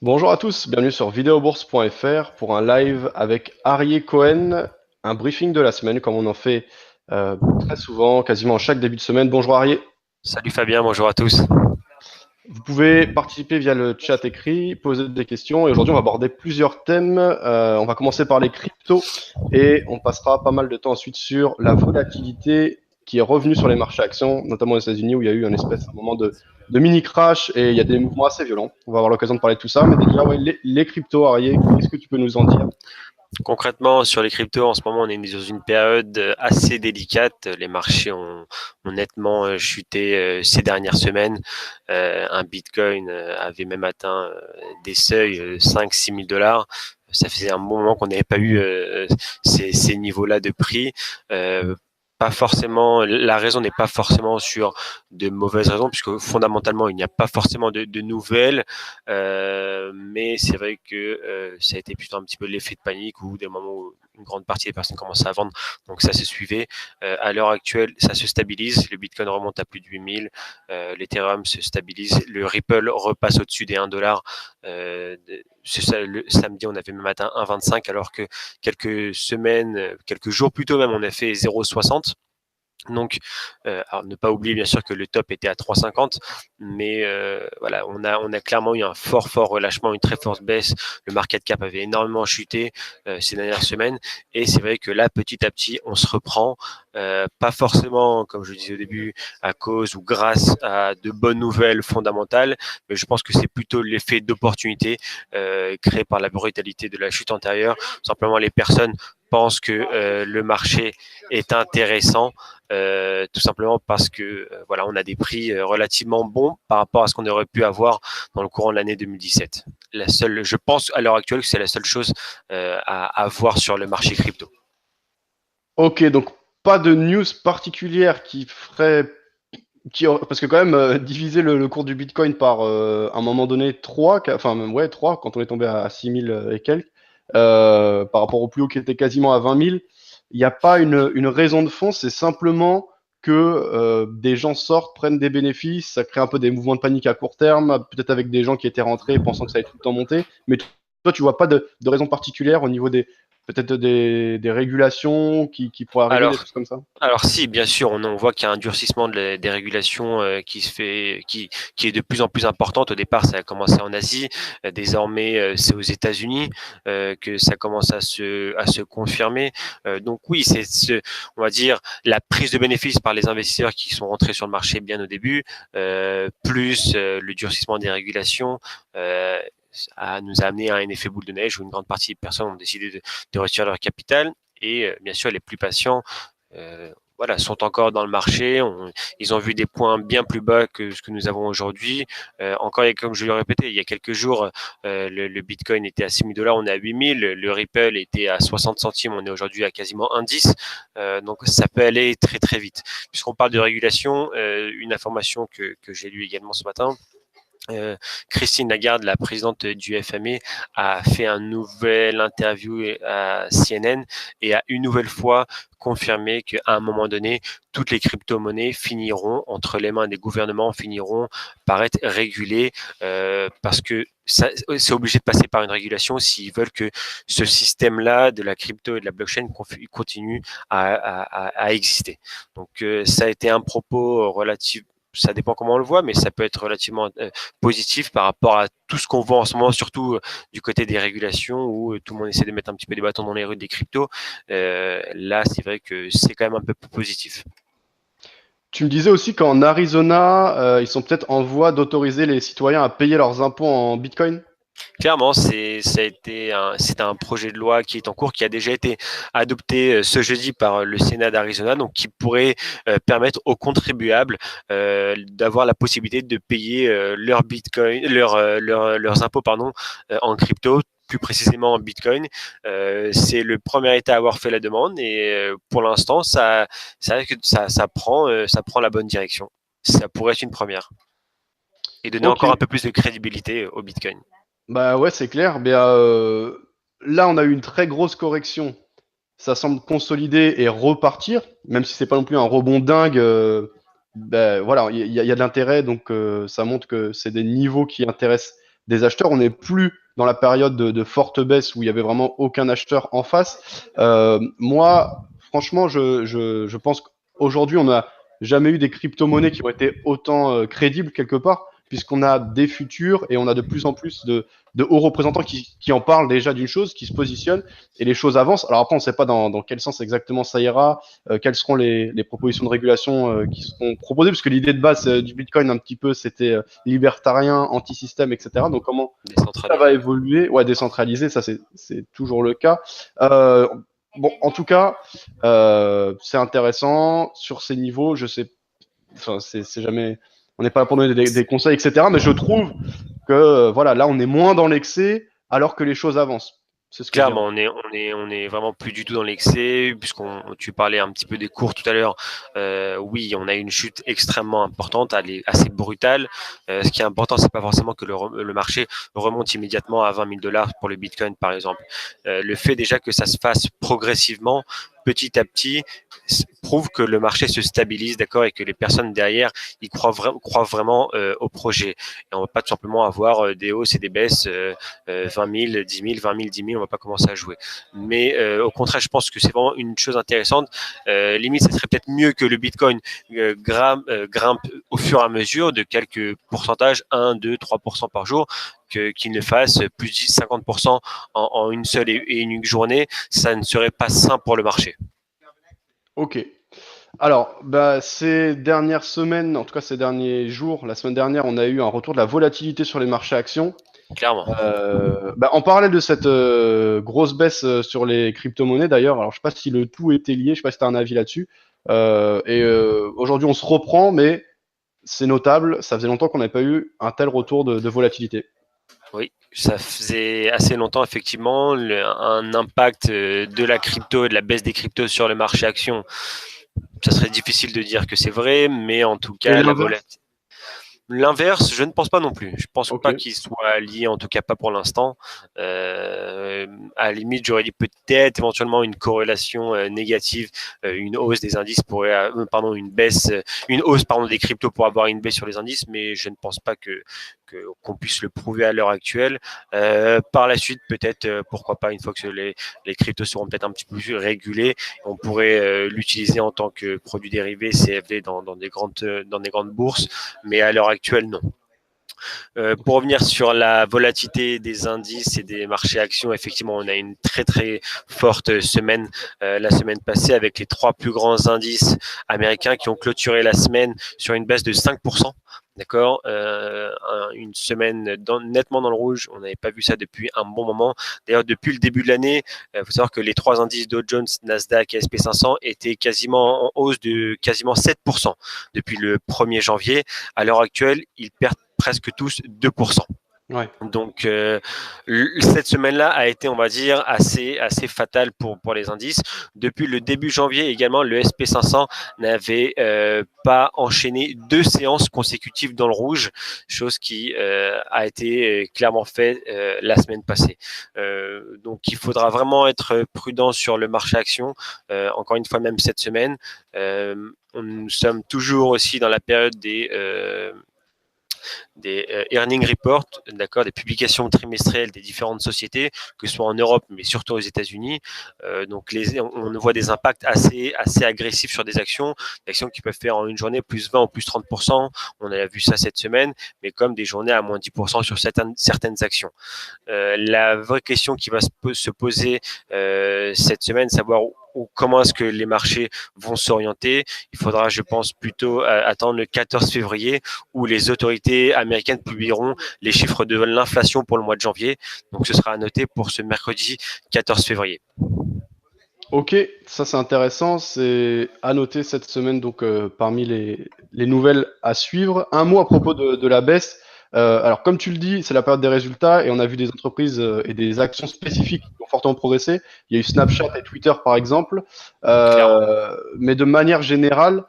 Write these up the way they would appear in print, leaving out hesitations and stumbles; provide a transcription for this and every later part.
Bonjour à tous, bienvenue sur videobourse.fr pour un live avec Arié Cohen, un briefing de la semaine comme on en fait très souvent, quasiment chaque début de semaine. Bonjour Arié, Salut Fabien, bonjour à tous. vous pouvez participer via le chat écrit, poser des questions et aujourd'hui on va aborder plusieurs thèmes. On va commencer par les cryptos et on passera pas mal de temps ensuite sur la volatilité qui est revenue sur les marchés actions, notamment aux États-Unis où il y a eu un moment de mini crash et il y a des mouvements assez violents. On va avoir l'occasion de parler de tout ça, mais déjà ouais, les cryptos, Arié, qu'est-ce que tu peux nous en dire? Concrètement, sur les cryptos, en ce moment, on est dans une période assez délicate. Les marchés ont nettement chuté ces dernières semaines. Un Bitcoin avait même atteint des seuils 5-6 000 dollars. Ça faisait un bon moment qu'on n'avait pas eu ces niveaux-là de prix. Pas forcément, la raison n'est pas forcément sur de mauvaises raisons, puisque fondamentalement, il n'y a pas forcément de nouvelles. Mais c'est vrai que ça a été plutôt un petit peu l'effet de panique ou des moments où une grande partie des personnes commençaient à vendre, donc ça se suivait. À l'heure actuelle, ça se stabilise. Le Bitcoin remonte à plus de 8000, l'Ethereum se stabilise, le Ripple repasse au-dessus des 1 dollar. Le samedi, on avait même atteint 1,25, alors que quelques semaines, quelques jours plus tôt même, on a fait 0,60. Donc, alors ne pas oublier bien sûr que le top était à 3,50, mais voilà, on a clairement eu un fort relâchement, une très forte baisse. Le market cap avait énormément chuté ces dernières semaines, et c'est vrai que là, petit à petit, on se reprend, pas forcément, comme je disais au début, à cause ou grâce à de bonnes nouvelles fondamentales, mais je pense que c'est plutôt l'effet d'opportunité créé par la brutalité de la chute antérieure. Simplement, les personnes pensent que le marché est intéressant, tout simplement parce que voilà, on a des prix relativement bons par rapport à ce qu'on aurait pu avoir dans le courant de l'année 2017. Je pense à l'heure actuelle que c'est la seule chose à voir sur le marché crypto. Ok, donc pas de news particulière parce que quand même, diviser le cours du Bitcoin par un moment donné 3, enfin même ouais 3 quand on est tombé à 6000 et quelques, par rapport au plus haut qui était quasiment à 20 000, il n'y a pas une raison de fond, c'est simplement que des gens sortent, prennent des bénéfices, ça crée un peu des mouvements de panique à court terme, peut-être avec des gens qui étaient rentrés pensant que ça allait tout le temps monter, mais toi tu vois pas de raison particulière au niveau peut-être des régulations qui pourraient arriver, des Alors, choses comme ça? Alors si, bien sûr, on voit qu'il y a un durcissement des régulations qui se fait, qui est de plus en plus importante. Au départ, ça a commencé en Asie, désormais c'est aux États-Unis que ça commence à se confirmer. Donc oui, on va dire, la prise de bénéfices par les investisseurs qui sont rentrés sur le marché bien au début, plus le durcissement des régulations. Nous a amené à un effet boule de neige où une grande partie des personnes ont décidé de retirer leur capital. Et bien sûr, les plus patients voilà, sont encore dans le marché. Ils ont vu des points bien plus bas que ce que nous avons aujourd'hui. Encore, comme je l'ai répété, il y a quelques jours, le Bitcoin était à 6 000 dollars, on est à 8 000. Le Ripple était à 60 centimes, on est aujourd'hui à quasiment 1,10. Donc, ça peut aller très, très vite. Puisqu'on parle de régulation, une information que j'ai lue également ce matin, Christine Lagarde, la présidente du FME, a fait un nouvel interview à CNN et a une nouvelle fois confirmé qu'à un moment donné, toutes les crypto-monnaies finiront entre les mains des gouvernements, finiront par être régulées parce que c'est obligé de passer par une régulation s'ils veulent que ce système-là de la crypto et de la blockchain continue à exister. Donc ça a été un propos relatif, ça dépend comment on le voit, mais ça peut être relativement positif par rapport à tout ce qu'on voit en ce moment, surtout du côté des régulations où tout le monde essaie de mettre un petit peu des bâtons dans les roues des cryptos. Là, c'est vrai que c'est quand même un peu plus positif. Tu me disais aussi qu'en Arizona, ils sont peut-être en voie d'autoriser les citoyens à payer leurs impôts en Bitcoin. Clairement, c'est un projet de loi qui est en cours, qui a déjà été adopté ce jeudi par le Sénat d'Arizona, donc qui pourrait permettre aux contribuables d'avoir la possibilité de payer leur Bitcoin, leurs impôts pardon, en crypto, plus précisément en Bitcoin. C'est le premier État à avoir fait la demande et pour l'instant, ça prend la bonne direction. Ça pourrait être une première et donner Ok, encore un peu plus de crédibilité au Bitcoin. bah ouais, c'est clair. Mais là, on a eu une très grosse correction. Ça semble consolider et repartir, même si c'est pas non plus un rebond dingue. Ben voilà, il y a de l'intérêt, donc ça montre que c'est des niveaux qui intéressent des acheteurs. On n'est plus dans la période de forte baisse où il y avait vraiment aucun acheteur en face. Moi, franchement, je pense qu'aujourd'hui, on n'a jamais eu des crypto-monnaies qui ont été autant crédibles quelque part, puisqu'on a des futurs et on a de plus en plus de hauts représentants qui en parlent déjà d'une chose, qui se positionnent et les choses avancent. Alors après, on ne sait pas dans quel sens exactement ça ira, quelles seront les propositions de régulation qui seront proposées, puisque l'idée de base du Bitcoin un petit peu, c'était libertarien, anti-système, etc. Donc comment ça va Décentralisé. évoluer? Ouais, décentralisé, ça c'est toujours le cas. Bon, en tout cas, c'est intéressant sur ces niveaux. Je sais, enfin, c'est jamais, on n'est pas là pour donner des conseils, etc. Mais je trouve que voilà, là, on est moins dans l'excès alors que les choses avancent. C'est ce que je dirais. Clairement, on est vraiment plus du tout dans l'excès, tu parlais un petit peu des cours tout à l'heure. Oui, on a une chute extrêmement importante, elle est assez brutale. Ce qui est important, c'est pas forcément que le marché remonte immédiatement à 20 000 dollars pour le Bitcoin, par exemple. Le fait déjà que ça se fasse progressivement, petit à petit, prouve que le marché se stabilise, d'accord, et que les personnes derrière ils croient vraiment au projet. Et on va pas tout simplement avoir des hausses et des baisses 20 000, 10 000, 20 000, 10 000, on va pas commencer à jouer. Mais au contraire, je pense que c'est vraiment une chose intéressante. Limite, ce serait peut-être mieux que le Bitcoin grimpe au fur et à mesure de quelques pourcentages, 1, 2, 3% par jour, qu'il ne fasse plus de 50% en une seule et unique journée. Ça ne serait pas sain pour le marché. Ok. Alors, bah, ces dernières semaines, en tout cas ces derniers jours, la semaine dernière, on a eu un retour de la volatilité sur les marchés actions. Clairement. Bah, en parallèle de cette grosse baisse sur les crypto-monnaies d'ailleurs, alors je sais pas si le tout était lié, je sais pas si tu as un avis là-dessus. Aujourd'hui, on se reprend, mais c'est notable, ça faisait longtemps qu'on n'avait pas eu un tel retour de volatilité. Oui, ça faisait assez longtemps, effectivement, un impact de la crypto et de la baisse des cryptos sur le marché action. Ça serait difficile de dire que c'est vrai, mais en tout Et cas, la l'inverse? volatilité. L'inverse, je ne pense pas non plus. Je pense Ok. pas qu'il soit lié, en tout cas pas pour l'instant. À la limite, j'aurais dit peut-être éventuellement une corrélation négative, une hausse des indices pourrait, pardon, une baisse, une hausse pardon des cryptos pour avoir une baisse sur les indices, mais je ne pense pas qu'on puisse le prouver à l'heure actuelle. Par la suite, peut-être, pourquoi pas, une fois que les cryptos seront peut-être un petit peu plus régulés, on pourrait l'utiliser en tant que produit dérivé CFD dans des grandes bourses, mais à l'heure actuelle, non. Pour revenir sur la volatilité des indices et des marchés actions, effectivement, on a une très très forte semaine la semaine passée avec les trois plus grands indices américains qui ont clôturé la semaine sur une baisse de 5%. D'accord, une semaine nettement dans le rouge. On n'avait pas vu ça depuis un bon moment. D'ailleurs, depuis le début de l'année, il faut savoir que les trois indices Dow Jones, Nasdaq et SP 500 étaient quasiment en hausse de quasiment 7% depuis le 1er janvier. À l'heure actuelle, ils perdent presque tous 2%. Ouais. Donc cette semaine-là a été, on va dire, assez fatale pour les indices. Depuis le début janvier également, le SP 500 n'avait pas enchaîné 2 séances consécutives dans le rouge, chose qui a été clairement faite la semaine passée. Donc il faudra vraiment être prudent sur le marché action. Encore une fois, même cette semaine, nous sommes toujours aussi dans la période des earning reports, d'accord, des publications trimestrielles des différentes sociétés, que ce soit en Europe, mais surtout aux États-Unis. Donc, on voit des impacts assez agressifs sur des actions qui peuvent faire en une journée plus 20 ou plus 30%. On a vu ça cette semaine, mais comme des journées à moins 10% sur certaines actions. La vraie question qui va se poser cette semaine, savoir comment est-ce que les marchés vont s'orienter. Il faudra, je pense, plutôt attendre le 14 février où les autorités américaines publieront les chiffres de l'inflation pour le mois de janvier. Donc, ce sera à noter pour ce mercredi 14 février. Ok, ça c'est intéressant, c'est à noter cette semaine donc parmi les nouvelles à suivre. Un mot à propos de la baisse. Alors comme tu le dis, c'est la période des résultats et on a vu des entreprises et des actions spécifiques qui ont fortement progressé. Il y a eu Snapchat et Twitter par exemple. Clairement. Mais de manière générale,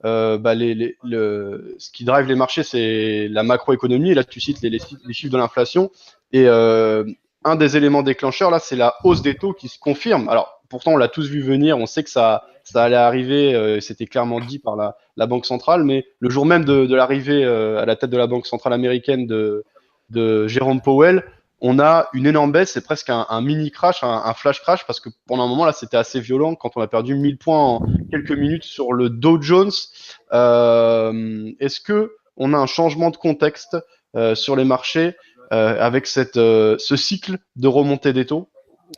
bah, ce qui drive les marchés, c'est la macroéconomie. Et là, tu cites les chiffres de l'inflation. Et un des éléments déclencheurs, là, c'est la hausse des taux qui se confirme. Alors, pourtant, on l'a tous vu venir, on sait que ça allait arriver, c'était clairement dit par la Banque centrale, mais le jour même de l'arrivée à la tête de la Banque centrale américaine de Jérôme Powell, on a une énorme baisse, c'est presque un mini crash, un flash crash, parce que pendant un moment là, c'était assez violent quand on a perdu 1000 points en quelques minutes sur le Dow Jones. Est-ce que on a un changement de contexte sur les marchés avec ce cycle de remontée des taux?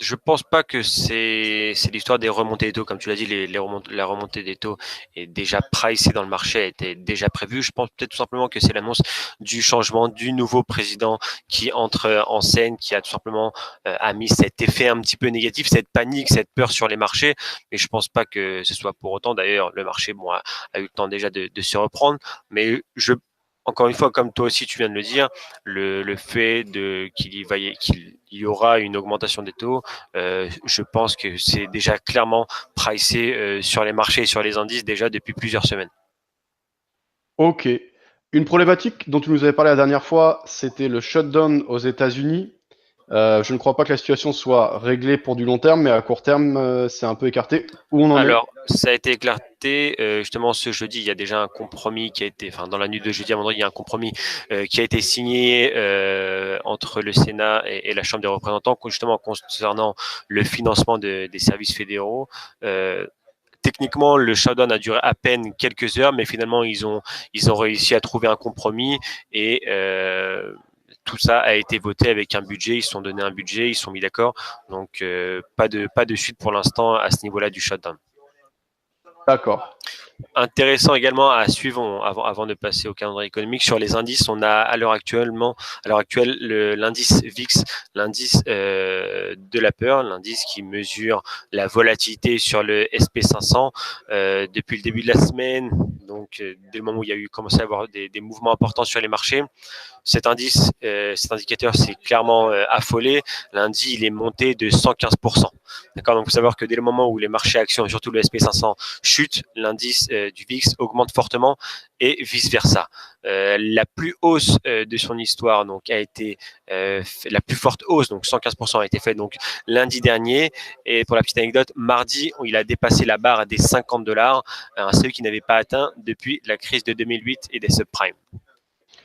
Je pense pas que c'est l'histoire des remontées des taux, comme tu l'as dit, la remontée des taux est déjà pricée dans le marché, était déjà prévue. Je pense peut-être tout simplement que c'est l'annonce du changement du nouveau président qui entre en scène, qui a tout simplement a mis cet effet un petit peu négatif, cette panique, cette peur sur les marchés. Mais je pense pas que ce soit pour autant. D'ailleurs, le marché a eu le temps déjà de se reprendre, mais encore une fois, comme toi aussi tu viens de le dire, le fait qu'il y aura une augmentation des taux, je pense que c'est déjà clairement pricé sur les marchés et sur les indices déjà depuis plusieurs semaines. Ok. Une problématique dont tu nous avais parlé la dernière fois, c'était le shutdown aux États-Unis. Je ne crois pas que la situation soit réglée pour du long terme, mais à court terme, c'est un peu écarté. Où on en est? Alors, ça a été éclaté justement ce jeudi. Il y a déjà un compromis qui a été, enfin dans la nuit de jeudi à vendredi, il y a un compromis qui a été signé entre le Sénat et la Chambre des représentants, justement concernant le financement des services fédéraux. Techniquement, le shutdown a duré à peine quelques heures, mais finalement, ils ont réussi à trouver un compromis et tout ça a été voté avec un budget. Ils se sont donné un budget, ils se sont mis d'accord. Donc, pas de suite pour l'instant à ce niveau-là du shutdown. D'accord. Intéressant également à suivre avant de passer au calendrier économique sur les indices. On a à l'heure actuelle l'indice VIX, l'indice de la peur, l'indice qui mesure la volatilité sur le SP500 depuis le début de la semaine. Donc dès le moment où il y a eu commencé à avoir des mouvements importants sur les marchés, cet indicateur s'est clairement affolé. Lundi, il est monté de 115%. D'accord, donc il faut savoir que dès le moment où les marchés actions et surtout le SP500 chutent, l'indice du VIX augmente fortement et vice versa. La plus hausse de son histoire donc a été la plus forte hausse, donc 115% a été faite donc lundi dernier. Et pour la petite anecdote, mardi, il a dépassé la barre des $50, un seuil qu'il n'avait pas atteint depuis la crise de 2008 et des subprimes.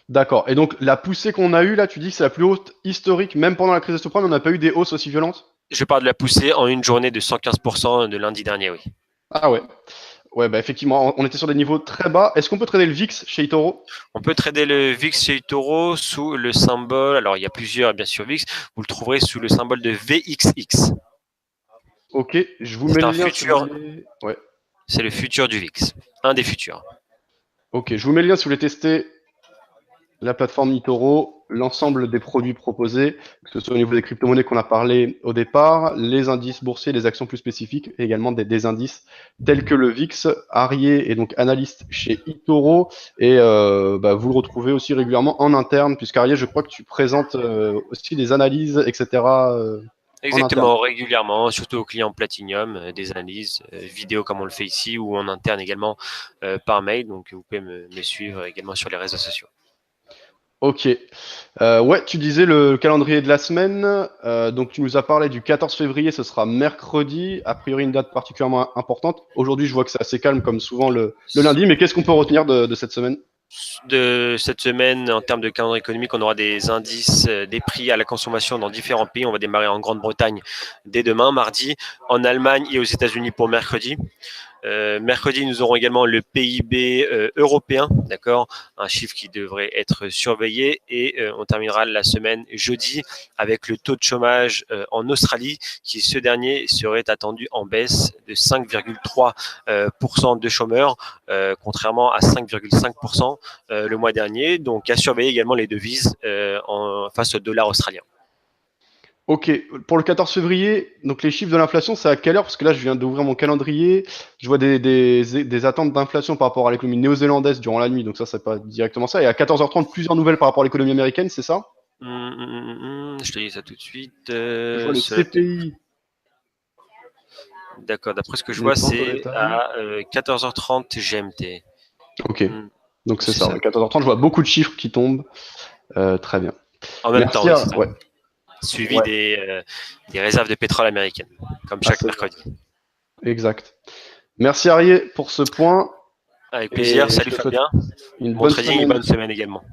D'accord. Et donc, la poussée qu'on a eue là, tu dis que c'est la plus haute historique, même pendant la crise des subprimes, on n'a pas eu des hausses aussi violentes? Je parle de la poussée en une journée de 115% de lundi dernier, oui. Ah ouais. Ouais, bah effectivement, on était sur des niveaux très bas. Est-ce qu'on peut trader le VIX chez eToro? On peut trader le VIX chez eToro sous le symbole, alors il y a plusieurs bien sûr VIX, vous le trouverez sous le symbole de VXX. Ok, je vous mets C'est le un lien si vous futur, voulez. Ouais. c'est le futur du VIX, un des futurs. Ok, je vous mets le lien si vous voulez tester la plateforme eToro, l'ensemble des produits proposés, que ce soit au niveau des crypto-monnaies qu'on a parlé au départ, les indices boursiers, les actions plus spécifiques, et également des indices tels que le VIX. Arié est donc analyste chez eToro, et bah, vous le retrouvez aussi régulièrement en interne, puisqu'Arié, je crois que tu présentes aussi des analyses, etc. En interne. Exactement, régulièrement, surtout aux clients Platinium, des analyses vidéo comme on le fait ici, ou en interne également par mail. Donc vous pouvez me suivre également sur les réseaux sociaux. Ok. Ouais, tu disais le calendrier de la semaine. Donc, tu nous as parlé du 14 février, ce sera mercredi. A priori, une date particulièrement importante. Aujourd'hui, je vois que c'est assez calme, comme souvent le lundi. Mais qu'est-ce qu'on peut retenir de cette semaine? De cette semaine, en termes de calendrier économique, on aura des indices des prix à la consommation dans différents pays. On va démarrer en Grande-Bretagne dès demain, mardi, en Allemagne et aux États-Unis pour mercredi. Mercredi, nous aurons également le PIB européen, d'accord, un chiffre qui devrait être surveillé. Et on terminera la semaine jeudi avec le taux de chômage en Australie, qui ce dernier serait attendu en baisse de 5,3% de chômeurs, contrairement à 5,5% le mois dernier. Donc à surveiller également les devises face au dollar australien. Ok. Pour le 14 février, donc les chiffres de l'inflation, c'est à quelle heure? Parce que là, je viens d'ouvrir mon calendrier. Je vois des attentes d'inflation par rapport à l'économie néo-zélandaise durant la nuit. Donc ça, c'est pas directement ça. Et à 14h30, plusieurs nouvelles par rapport à l'économie américaine, c'est ça? Je te dis ça tout de suite. Je vois le CPI. D'accord, d'après ce que je N'est vois, pas encore c'est détaillé. à 14h30 GMT. Ok. Donc c'est C'est ça. ça. Ouais, 14h30, je vois beaucoup de chiffres qui tombent. Très bien. En même temps, Merci oui, à... c'est ça. Ouais. Suivi Ouais. des réserves de pétrole américaines, comme Ah, chaque c'est ça. mercredi. Exact. Merci Arié pour ce point Avec plaisir. et je Salut te souhaite Fabien. une Bon bonne trading et semaine. bonne semaine également.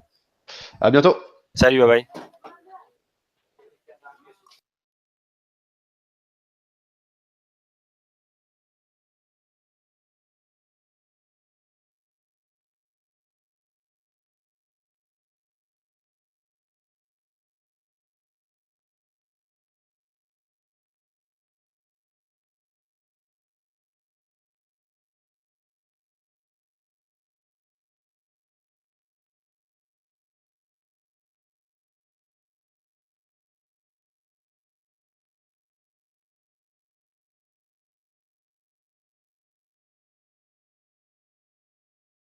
À bientôt. Salut, bye bye.